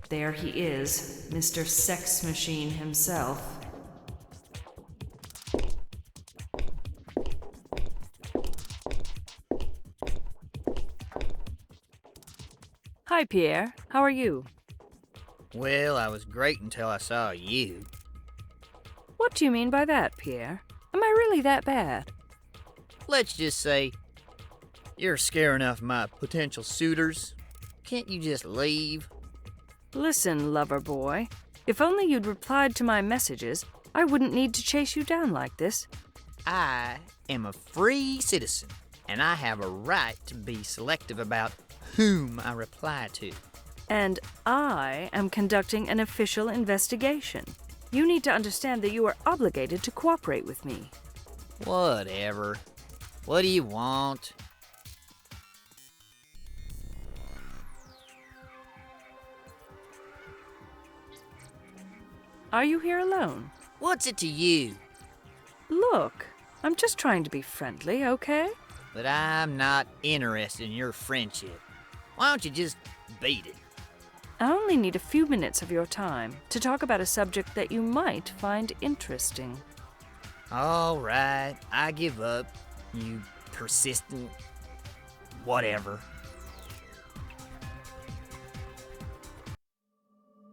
There he is, Mr. Sex Machine himself. Hi, Pierre. How are you? Well, I was great until I saw you. What do you mean by that, Pierre? Am I really that bad? Let's just say, you're scaring off my potential suitors. Can't you just leave? Listen, lover boy. If only you'd replied to my messages, I wouldn't need to chase you down like this. I am a free citizen, and I have a right to be selective about whom I reply to. And I am conducting an official investigation. You need to understand that you are obligated to cooperate with me. Whatever. What do you want? Are you here alone? What's it to you? Look, I'm just trying to be friendly, okay? But I'm not interested in your friendship. Why don't you just beat it? I only need a few minutes of your time to talk about a subject that you might find interesting. All right, I give up, you persistent whatever.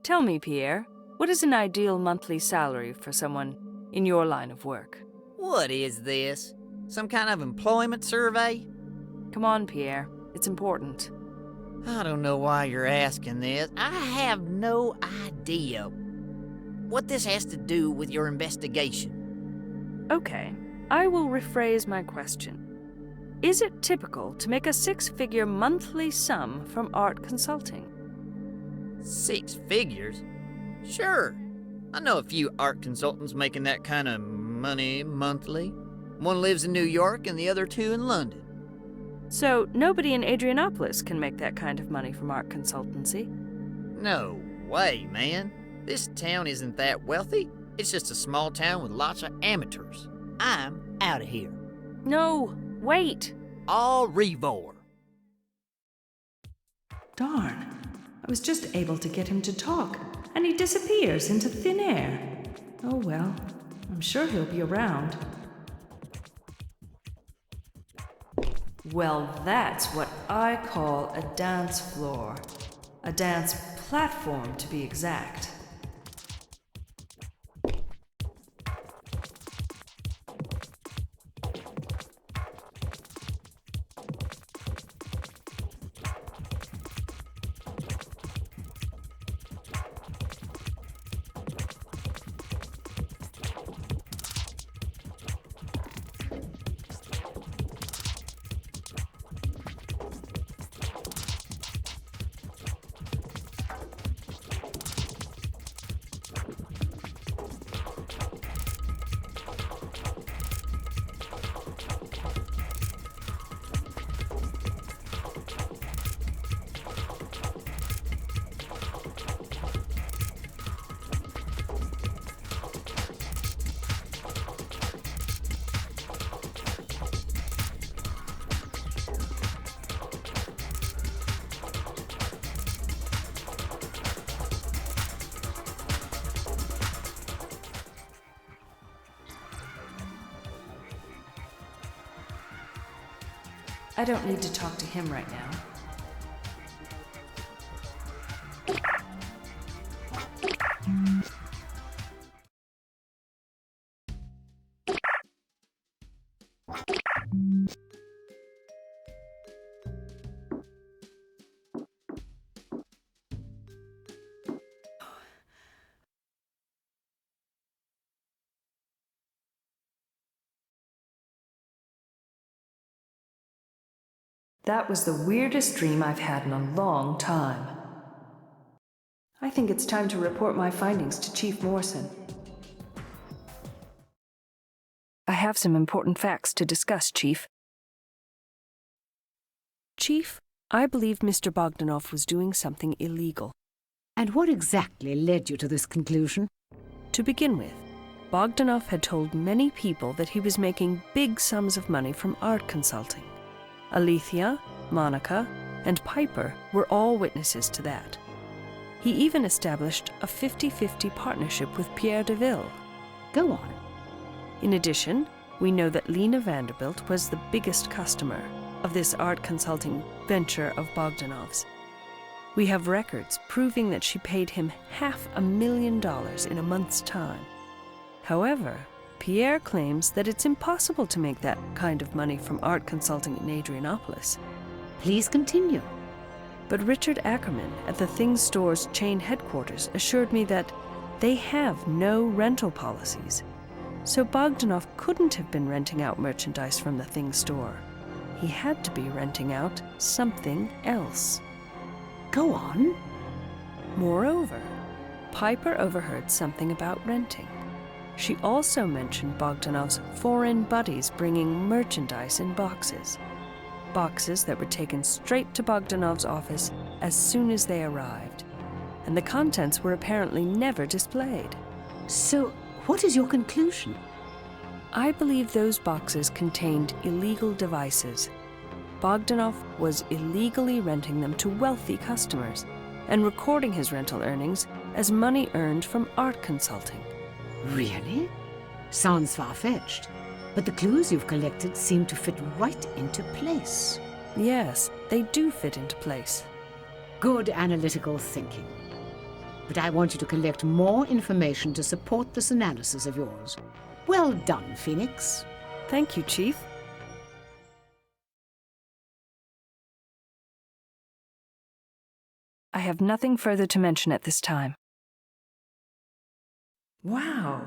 Tell me, Pierre, what is an ideal monthly salary for someone in your line of work? What is this? Some kind of employment survey? Come on, Pierre. It's important. I don't know why you're asking this. I have no idea what this has to do with your investigation. Okay, I will rephrase my question. Is it typical to make a six-figure monthly sum from art consulting? 6 figures? Sure. I know a few art consultants making that kind of money monthly. One lives in New York and the other 2 in London. So nobody in Adrianopolis can make that kind of money from art consultancy? No way, man. This town isn't that wealthy. It's just a small town with lots of amateurs. I'm out of here. No, wait. Au revoir. Darn. I was just able to get him to talk, and he disappears into thin air. Oh well, I'm sure he'll be around. Well, that's what I call a dance floor. A dance platform, to be exact. I don't need to talk to him right now. That was the weirdest dream I've had in a long time. I think it's time to report my findings to Chief Morrison. I have some important facts to discuss, Chief. Chief, I believe Mr. Bogdanov was doing something illegal. And what exactly led you to this conclusion? To begin with, Bogdanov had told many people that he was making big sums of money from art consulting. Alethea, Monica, and Piper were all witnesses to that. He even established a 50-50 partnership with Pierre Deville. Go on. In addition, we know that Lena Vanderbilt was the biggest customer of this art consulting venture of Bogdanov's. We have records proving that she paid him $500,000 in a month's time. However, Pierre claims that it's impossible to make that kind of money from art consulting in Adrianopolis. Please continue. But Richard Ackerman at the Things Store's chain headquarters assured me that they have no rental policies. So Bogdanov couldn't have been renting out merchandise from the Things Store. He had to be renting out something else. Go on. Moreover, Piper overheard something about renting. She also mentioned Bogdanov's foreign buddies bringing merchandise in boxes. Boxes that were taken straight to Bogdanov's office as soon as they arrived. And the contents were apparently never displayed. So, what is your conclusion? I believe those boxes contained illegal devices. Bogdanov was illegally renting them to wealthy customers and recording his rental earnings as money earned from art consulting. Really? Sounds far-fetched. But the clues you've collected seem to fit right into place. Yes, they do fit into place. Good analytical thinking. But I want you to collect more information to support this analysis of yours. Well done, Phoenix. Thank you, Chief. I have nothing further to mention at this time. Wow!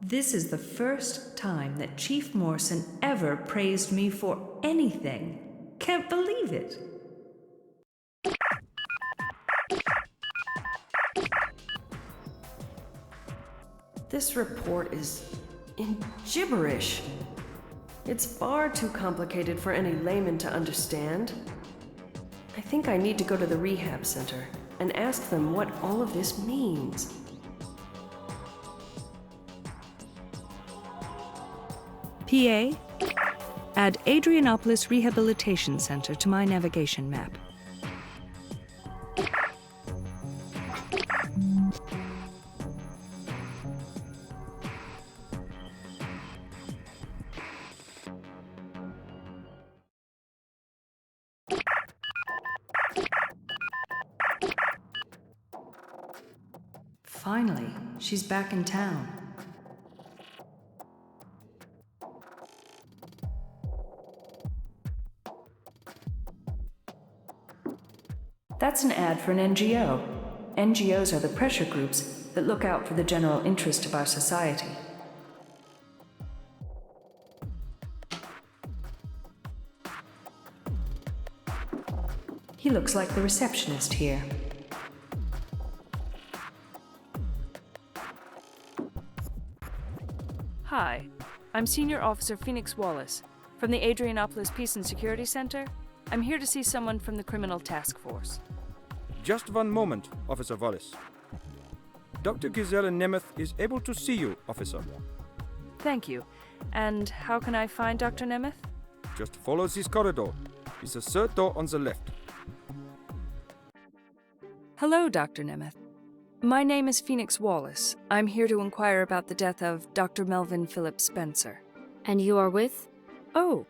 This is the first time that Chief Morrison ever praised me for anything. Can't believe it. This report is in gibberish. It's far too complicated for any layman to understand. I think I need to go to the rehab center and ask them what all of this means. PA, add Adrianopolis Rehabilitation Center to my navigation map. Finally, she's back in town. That's an ad for an NGO. NGOs are the pressure groups that look out for the general interest of our society. He looks like the receptionist here. Hi, I'm Senior Officer Phoenix Wallace from the Adrianopolis Peace and Security Center. I'm here to see someone from the Criminal Task Force. Just one moment, Officer Wallace. Dr. Gisela Nemeth is able to see you, Officer. Thank you. And how can I find Dr. Nemeth? Just follow this corridor. It's the third door on the left. Hello, Dr. Nemeth. My name is Phoenix Wallace. I'm here to inquire about the death of Dr. Melvin Philip Spencer. And you are with? Oh,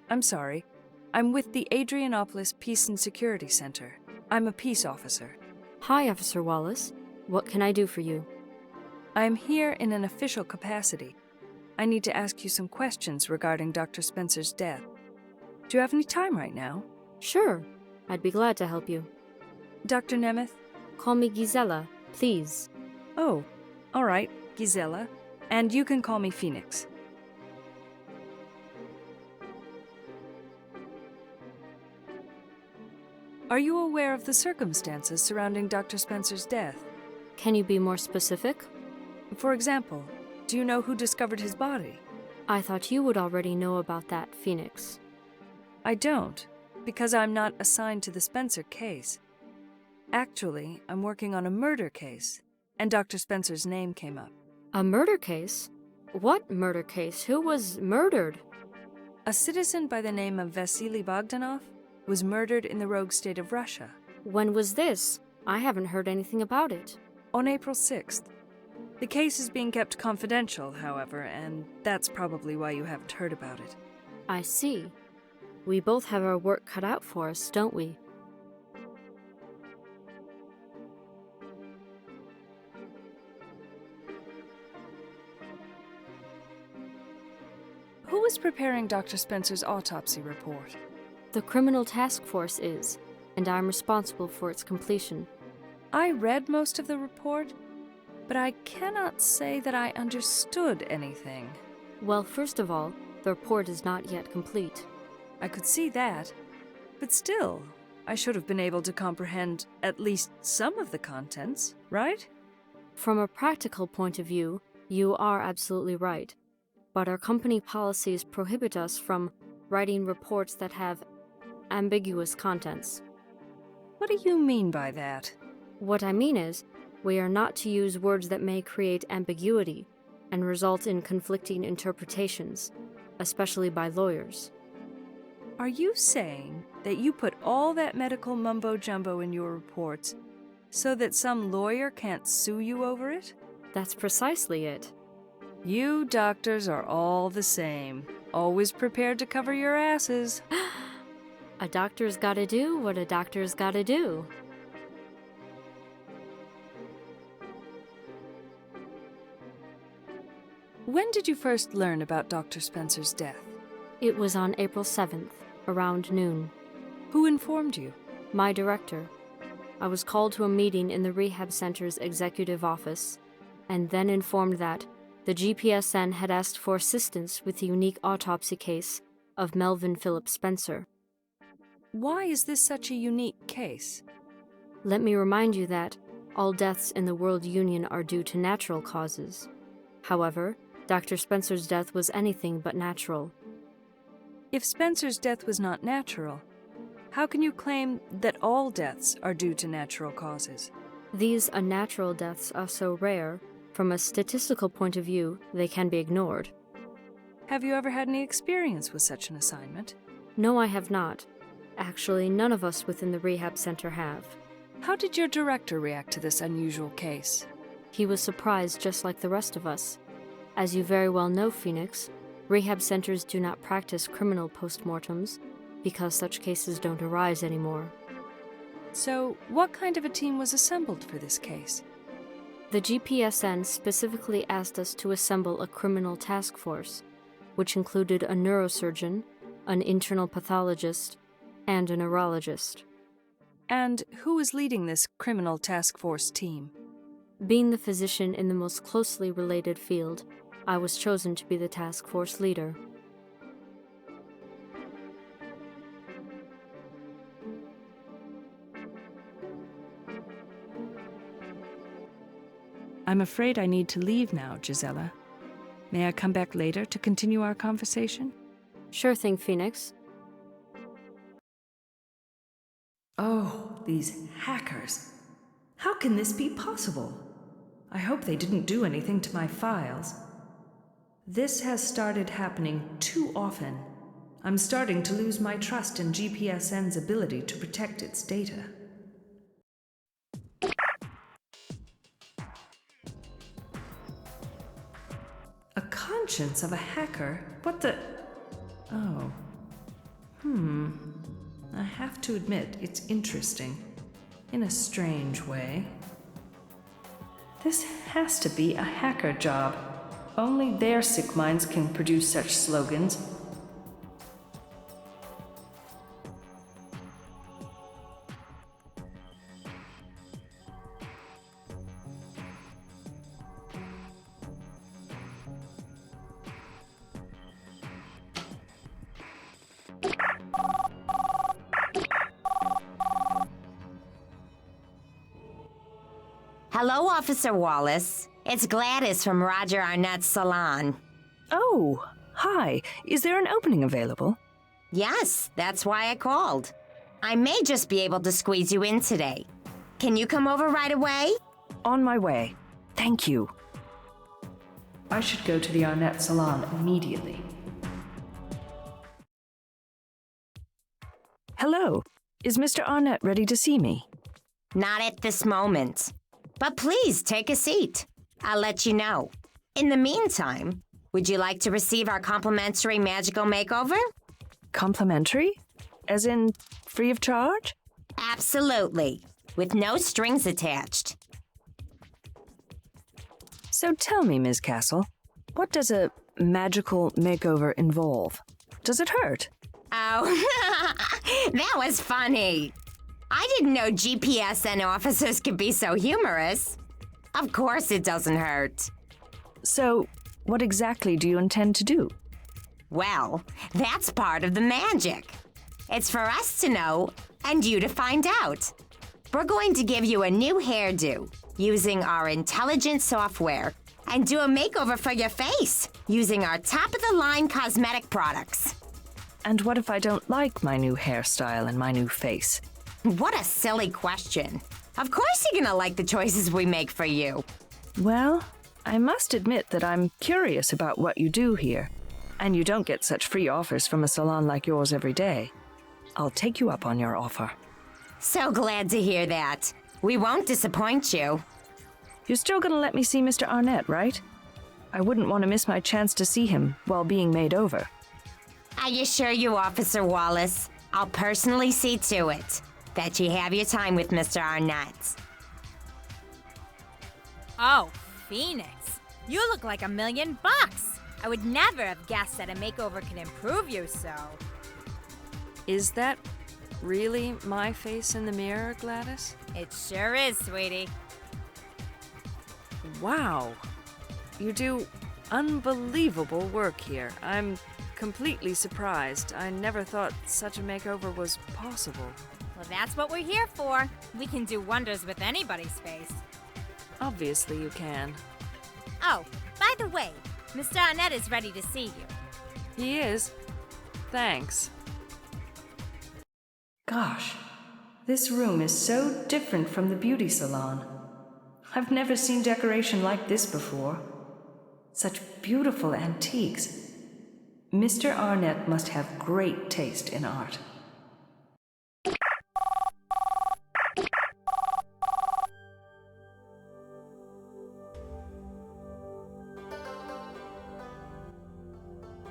I'm sorry. I'm with the Adrianopolis Peace and Security Center. I'm a peace officer. Hi, Officer Wallace. What can I do for you? I am here in an official capacity. I need to ask you some questions regarding Dr. Spencer's death. Do you have any time right now? Sure. I'd be glad to help you. Dr. Nemeth? Call me Gisela, please. Oh, all right, Gisela. And you can call me Phoenix. Are you aware of the circumstances surrounding Dr. Spencer's death? Can you be more specific? For example, do you know who discovered his body? I thought you would already know about that, Phoenix. I don't, because I'm not assigned to the Spencer case. Actually, I'm working on a murder case, and Dr. Spencer's name came up. A murder case? What murder case? Who was murdered? A citizen by the name of Vasily Bogdanov was murdered in the rogue state of Russia. When was this? I haven't heard anything about it. On April 6th. The case is being kept confidential, however, and that's probably why you haven't heard about it. I see. We both have our work cut out for us, don't we? Who is preparing Dr. Spencer's autopsy report? The Criminal Task Force is, and I'm responsible for its completion. I read most of the report, but I cannot say that I understood anything. Well, first of all, the report is not yet complete. I could see that, but still, I should have been able to comprehend at least some of the contents, right? From a practical point of view, you are absolutely right. But our company policies prohibit us from writing reports that have ambiguous contents. What do you mean by that? What I mean is, we are not to use words that may create ambiguity and result in conflicting interpretations, especially by lawyers. Are you saying that you put all that medical mumbo-jumbo in your reports so that some lawyer can't sue you over it? That's precisely it. You doctors are all the same, always prepared to cover your asses. A doctor's gotta do what a doctor's gotta do. When did you first learn about Dr. Spencer's death? It was on April 7th, around noon. Who informed you? My director. I was called to a meeting in the rehab center's executive office, and then informed that the GPSN had asked for assistance with the unique autopsy case of Melvin Philip Spencer. Why is this such a unique case? Let me remind you that all deaths in the World Union are due to natural causes. However, Dr. Spencer's death was anything but natural. If Spencer's death was not natural, how can you claim that all deaths are due to natural causes? These unnatural deaths are so rare, from a statistical point of view, they can be ignored. Have you ever had any experience with such an assignment? No, I have not. Actually, none of us within the rehab center have. How did your director react to this unusual case? He was surprised just like the rest of us. As you very well know, Phoenix, rehab centers do not practice criminal postmortems because such cases don't arise anymore. So, what kind of a team was assembled for this case? The GPSN specifically asked us to assemble a criminal task force, which included a neurosurgeon, an internal pathologist, and a neurologist. And who is leading this criminal task force team? Being the physician in the most closely related field, I was chosen to be the task force leader. I'm afraid I need to leave now, Gisela. May I come back later to continue our conversation? Sure thing, Phoenix. Oh, these hackers. How can this be possible? I hope they didn't do anything to my files. This has started happening too often. I'm starting to lose my trust in GPSN's ability to protect its data. A conscience of a hacker? What the... Oh. I have to admit, it's interesting. In a strange way. This has to be a hacker job. Only their sick minds can produce such slogans. Hello, Officer Wallace. It's Gladys from Roger Arnett's salon. Oh, hi. Is there an opening available? Yes, that's why I called. I may just be able to squeeze you in today. Can you come over right away? On my way. Thank you. I should go to the Arnett salon immediately. Hello. Is Mr. Arnett ready to see me? Not at this moment. But please take a seat. I'll let you know. In the meantime, would you like to receive our complimentary magical makeover? Complimentary? As in, free of charge? Absolutely. With no strings attached. So tell me, Ms. Castle, what does a magical makeover involve? Does it hurt? Oh, that was funny. I didn't know GPSN officers could be so humorous. Of course it doesn't hurt. So, what exactly do you intend to do? Well, that's part of the magic. It's for us to know and you to find out. We're going to give you a new hairdo using our intelligent software and do a makeover for your face using our top-of-the-line cosmetic products. And what if I don't like my new hairstyle and my new face? What a silly question. Of course you're gonna like the choices we make for you. Well, I must admit that I'm curious about what you do here. And you don't get such free offers from a salon like yours every day. I'll take you up on your offer. So glad to hear that. We won't disappoint you. You're still gonna let me see Mr. Arnett, right? I wouldn't want to miss my chance to see him while being made over. I assure you, Officer Wallace, I'll personally see to it that you have your time with Mr. Arnett. Oh, Phoenix, you look like $1,000,000. I would never have guessed that a makeover can improve you so. Is that really my face in the mirror, Gladys? It sure is, sweetie. Wow. You do unbelievable work here. I'm completely surprised. I never thought such a makeover was possible. Well, that's what we're here for. We can do wonders with anybody's face. Obviously you can. Oh, by the way, Mr. Arnett is ready to see you. He is. Thanks. Gosh, this room is so different from the beauty salon. I've never seen decoration like this before. Such beautiful antiques. Mr. Arnett must have great taste in art.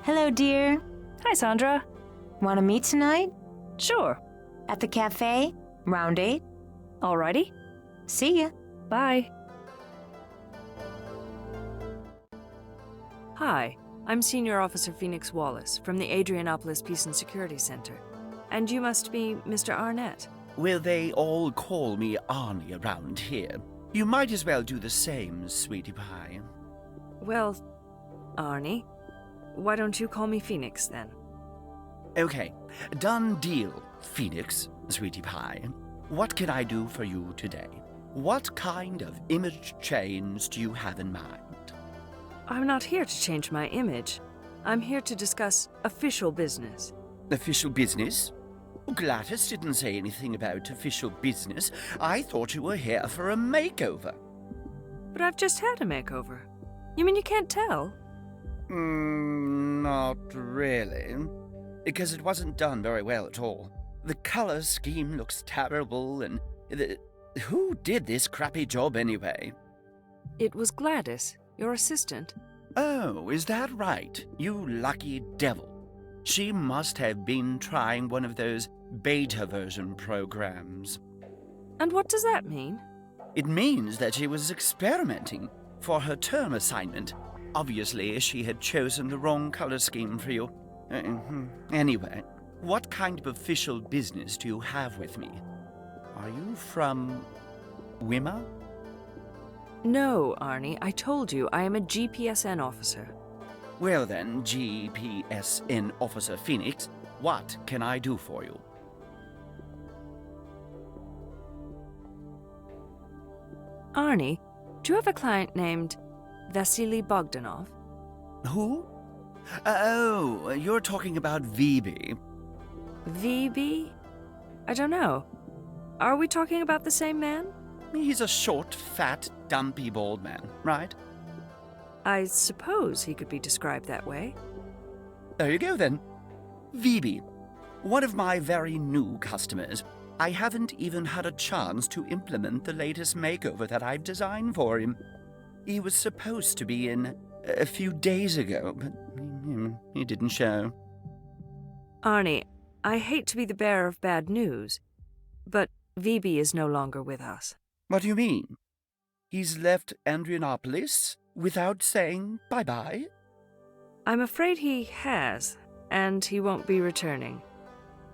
Hello, dear. Hi, Sandra. Want to meet tonight? Sure. At the cafe? Round 8? Alrighty. See ya. Bye. Hi, I'm Senior Officer Phoenix Wallace from the Adrianopolis Peace and Security Center. And you must be Mr. Arnett. Well, they all call me Arnie around here. You might as well do the same, sweetie pie. Well, Arnie, why don't you call me Phoenix then? Okay, done deal, Phoenix, sweetie pie. What can I do for you today? What kind of image change do you have in mind? I'm not here to change my image. I'm here to discuss official business. Official business? Gladys didn't say anything about official business. I thought you were here for a makeover. But I've just had a makeover. You mean you can't tell? Not really. Because it wasn't done very well at all. The color scheme looks terrible, and who did this crappy job anyway? It was Gladys, your assistant. Oh, is that right? You lucky devil. She must have been trying one of those beta version programs. And what does that mean? It means that she was experimenting for her term assignment. Obviously, she had chosen the wrong color scheme for you. Anyway, what kind of official business do you have with me? Are you from Wimmer? No, Arnie, I told you I am a GPSN officer. Well then, GPSN Officer Phoenix, what can I do for you? Arnie, do you have a client named Vasily Bogdanov? Who? Oh, you're talking about VB. VB? I don't know. Are we talking about the same man? He's a short, fat, dumpy, bald man, right? I suppose he could be described that way. There you go then. VB, one of my very new customers. I haven't even had a chance to implement the latest makeover that I've designed for him. He was supposed to be in a few days ago, but he didn't show. Arnie, I hate to be the bearer of bad news, but Vibe is no longer with us. What do you mean? He's left Andrianopolis without saying bye-bye? I'm afraid he has, and he won't be returning.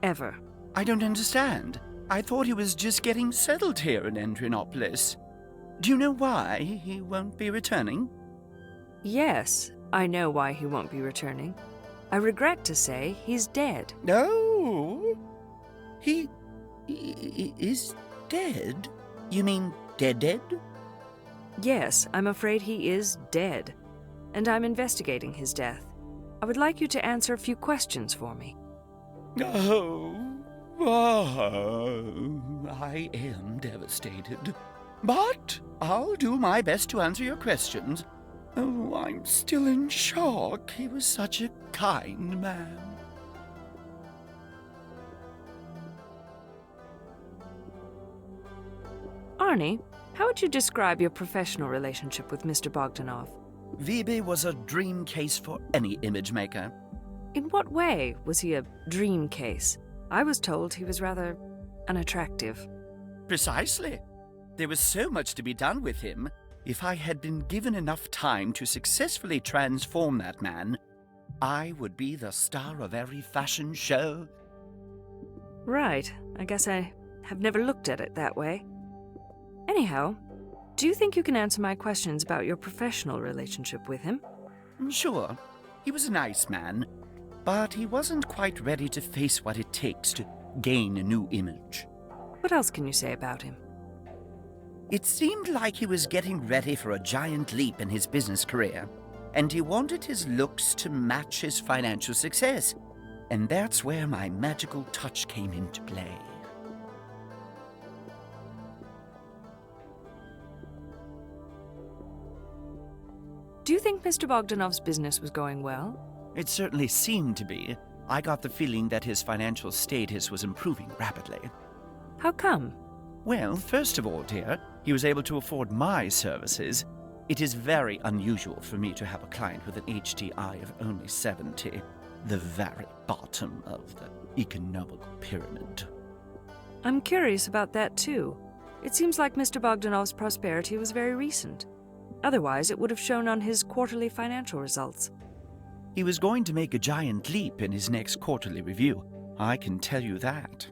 Ever. I don't understand. I thought he was just getting settled here in Andrianopolis. Do you know why he won't be returning? Yes, I know why he won't be returning. I regret to say he's dead. No. He is dead? You mean dead? Yes, I'm afraid he is dead, and I'm investigating his death. I would like you to answer a few questions for me. I am devastated. But I'll do my best to answer your questions. Oh, I'm still in shock. He was such a kind man. Arnie, how would you describe your professional relationship with Mr. Bogdanov? Vibe was a dream case for any image maker. In what way was he a dream case? I was told he was rather unattractive. Precisely. There was so much to be done with him. If I had been given enough time to successfully transform that man, I would be the star of every fashion show. Right. I guess I have never looked at it that way. Anyhow, do you think you can answer my questions about your professional relationship with him? Sure. He was a nice man, but he wasn't quite ready to face what it takes to gain a new image. What else can you say about him? It seemed like he was getting ready for a giant leap in his business career, and he wanted his looks to match his financial success. And that's where my magical touch came into play. Do you think Mr. Bogdanov's business was going well? It certainly seemed to be. I got the feeling that his financial status was improving rapidly. How come? Well, first of all, dear, he was able to afford my services. It is very unusual for me to have a client with an HDI of only 70, the very bottom of the economical pyramid. I'm curious about that, too. It seems like Mr. Bogdanov's prosperity was very recent. Otherwise, it would have shown on his quarterly financial results. He was going to make a giant leap in his next quarterly review. I can tell you that.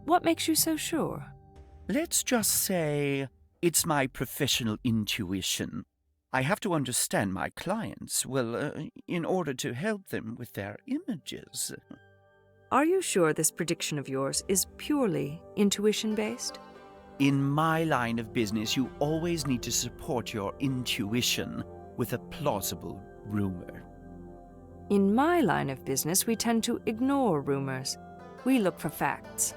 What makes you so sure? Let's just say it's my professional intuition. I have to understand my clients, in order to help them with their images. Are you sure this prediction of yours is purely intuition-based? In my line of business, you always need to support your intuition with a plausible rumor. In my line of business, we tend to ignore rumors. We look for facts.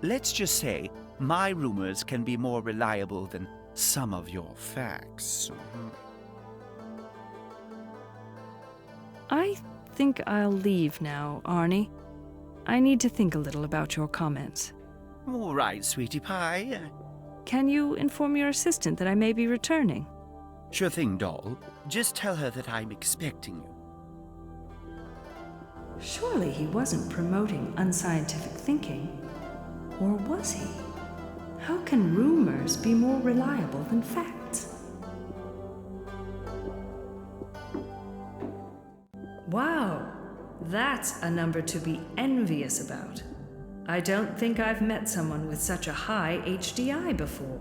Let's just say my rumors can be more reliable than some of your facts. I think I'll leave now, Arnie. I need to think a little about your comments. All right, sweetie pie. Can you inform your assistant that I may be returning? Sure thing, doll. Just tell her that I'm expecting you. Surely he wasn't promoting unscientific thinking. Or was he? How can rumors be more reliable than facts? Wow, that's a number to be envious about. I don't think I've met someone with such a high HDI before.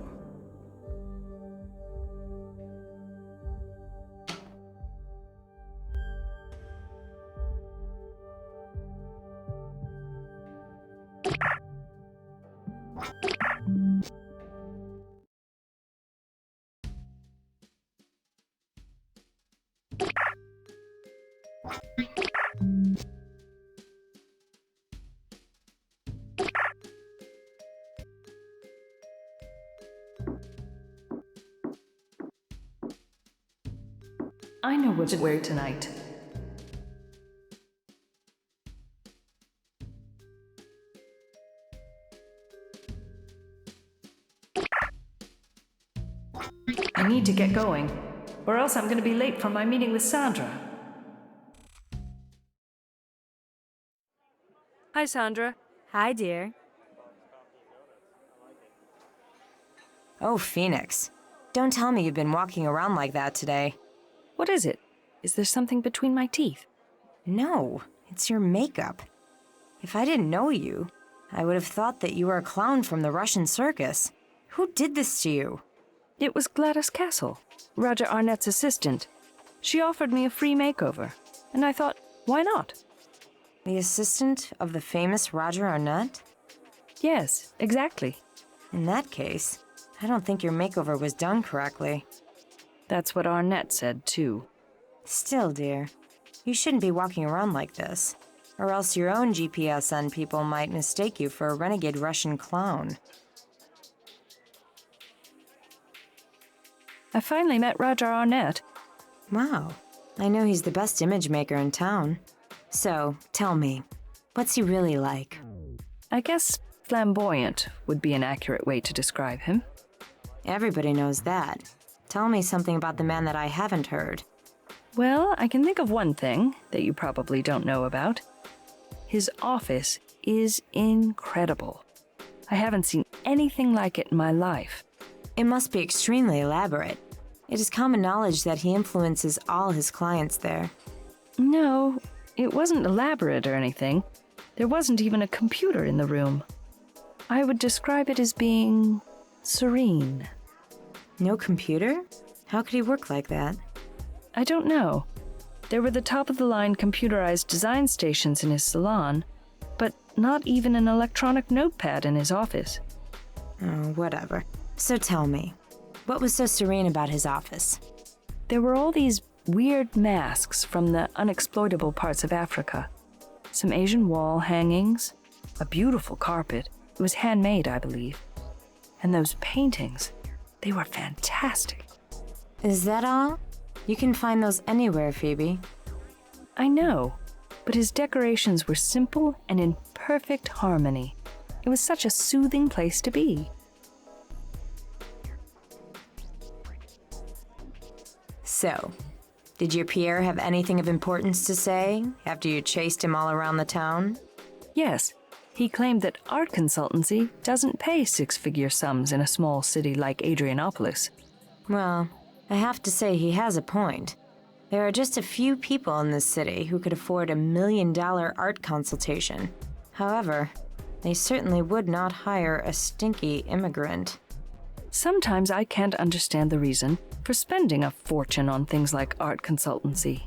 I know what to wear tonight. I need to get going, or else I'm going to be late for my meeting with Sandra. Hi, Sandra. Hi, dear. Oh, Phoenix. Don't tell me you've been walking around like that today. What is it? Is there something between my teeth? No, it's your makeup. If I didn't know you, I would have thought that you were a clown from the Russian circus. Who did this to you? It was Gladys Castle, Roger Arnett's assistant. She offered me a free makeover, and I thought, why not? The assistant of the famous Roger Arnett? Yes, exactly. In that case, I don't think your makeover was done correctly. That's what Arnett said, too. Still, dear, you shouldn't be walking around like this, or else your own GPSN people might mistake you for a renegade Russian clown. I finally met Roger Arnett. Wow, I know he's the best image maker in town. So, tell me, what's he really like? I guess flamboyant would be an accurate way to describe him. Everybody knows that. Tell me something about the man that I haven't heard. Well, I can think of one thing that you probably don't know about. His office is incredible. I haven't seen anything like it in my life. It must be extremely elaborate. It is common knowledge that he influences all his clients there. No, it wasn't elaborate or anything. There wasn't even a computer in the room. I would describe it as being serene. No computer? How could he work like that? I don't know. There were the top-of-the-line computerized design stations in his salon, but not even an electronic notepad in his office. Oh, whatever. So tell me, what was so serene about his office? There were all these weird masks from the unexploitable parts of Africa. Some Asian wall hangings, a beautiful carpet. It was handmade, I believe. And those paintings, they were fantastic. Is that all? You can find those anywhere, Phoebe. I know, but his decorations were simple and in perfect harmony. It was such a soothing place to be. So, did your Pierre have anything of importance to say after you chased him all around the town? Yes, he claimed that art consultancy doesn't pay six-figure sums in a small city like Adrianopolis. Well, I have to say he has a point. There are just a few people in this city who could afford $1 million art consultation. However, they certainly would not hire a stinky immigrant. Sometimes I can't understand the reason for spending a fortune on things like art consultancy.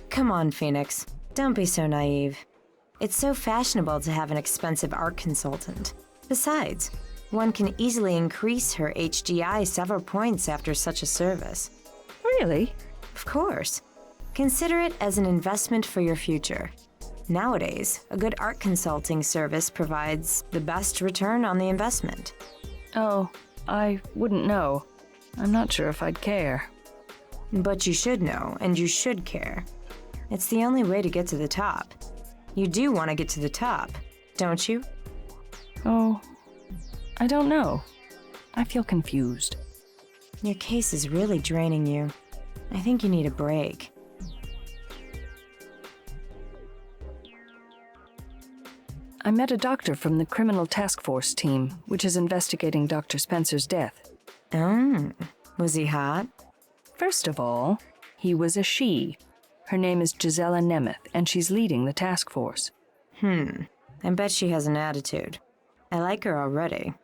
Come on, Phoenix. Don't be so naive. It's so fashionable to have an expensive art consultant. Besides, one can easily increase her HDI several points after such a service. Really? Of course. Consider it as an investment for your future. Nowadays, a good art consulting service provides the best return on the investment. Oh, I wouldn't know. I'm not sure if I'd care. But you should know, and you should care. It's the only way to get to the top. You do want to get to the top, don't you? Oh, I don't know. I feel confused. Your case is really draining you. I think you need a break. I met a doctor from the Criminal Task Force team, which is investigating Dr. Spencer's death. Oh, was he hot? First of all, he was a she. Her name is Gisela Nemeth, and she's leading the task force. I bet she has an attitude. I like her already.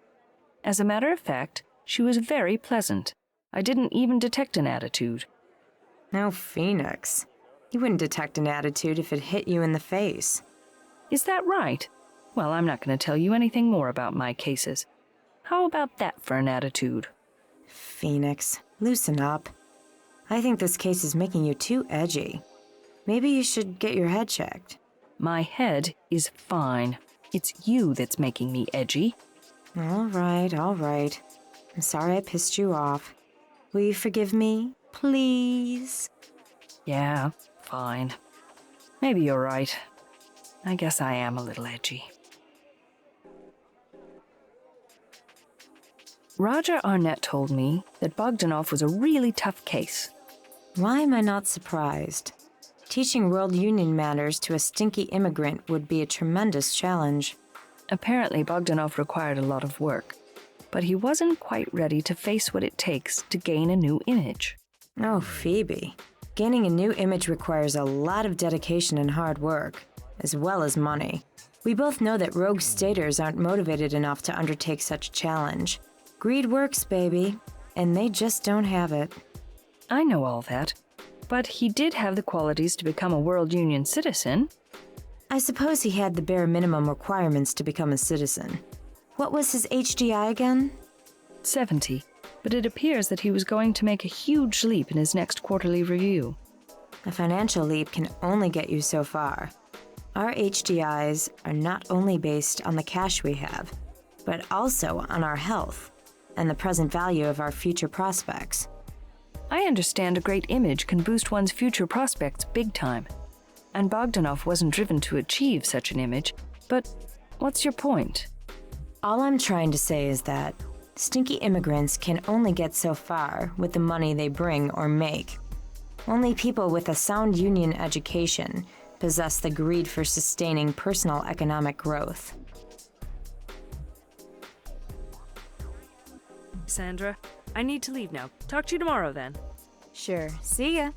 As a matter of fact, she was very pleasant. I didn't even detect an attitude. No, Phoenix. You wouldn't detect an attitude if it hit you in the face. Is that right? Well, I'm not going to tell you anything more about my cases. How about that for an attitude? Phoenix, loosen up. I think this case is making you too edgy. Maybe you should get your head checked. My head is fine. It's you that's making me edgy. All right, all right. I'm sorry I pissed you off. Will you forgive me, please? Yeah, fine. Maybe you're right. I guess I am a little edgy. Roger Arnett told me that Bogdanov was a really tough case. Why am I not surprised? Teaching World Union matters to a stinky immigrant would be a tremendous challenge. Apparently, Bogdanov required a lot of work, but he wasn't quite ready to face what it takes to gain a new image. Oh, Phoebe. Gaining a new image requires a lot of dedication and hard work, as well as money. We both know that rogue staters aren't motivated enough to undertake such a challenge. Greed works, baby, and they just don't have it. I know all that, but he did have the qualities to become a World Union citizen. I suppose he had the bare minimum requirements to become a citizen. What was his HDI again? 70, but it appears that he was going to make a huge leap in his next quarterly review. A financial leap can only get you so far. Our HDIs are not only based on the cash we have, but also on our health and the present value of our future prospects. I understand a great image can boost one's future prospects big time, and Bogdanov wasn't driven to achieve such an image, but what's your point? All I'm trying to say is that stinky immigrants can only get so far with the money they bring or make. Only people with a sound union education possess the greed for sustaining personal economic growth. Sandra, I need to leave now. Talk to you tomorrow then. Sure. See ya.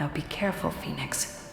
Now be careful, Phoenix.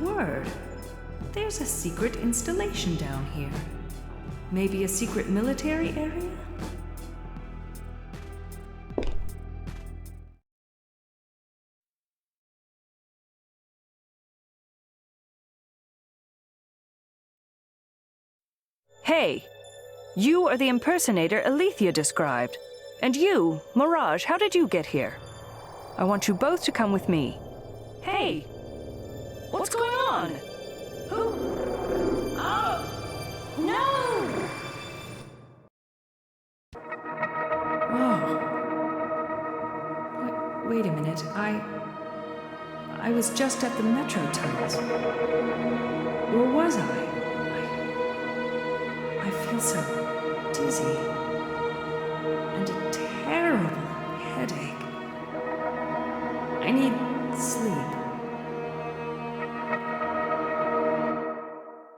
word. There's a secret installation down here. Maybe a secret military area? Hey! You are the impersonator Alethea described. And you, Mirage, how did you get here? I want you both to come with me. Hey! What's going on? Who? Oh! No! Whoa. Wait a minute. I was just at the metro tunnels. Or was I feel so dizzy.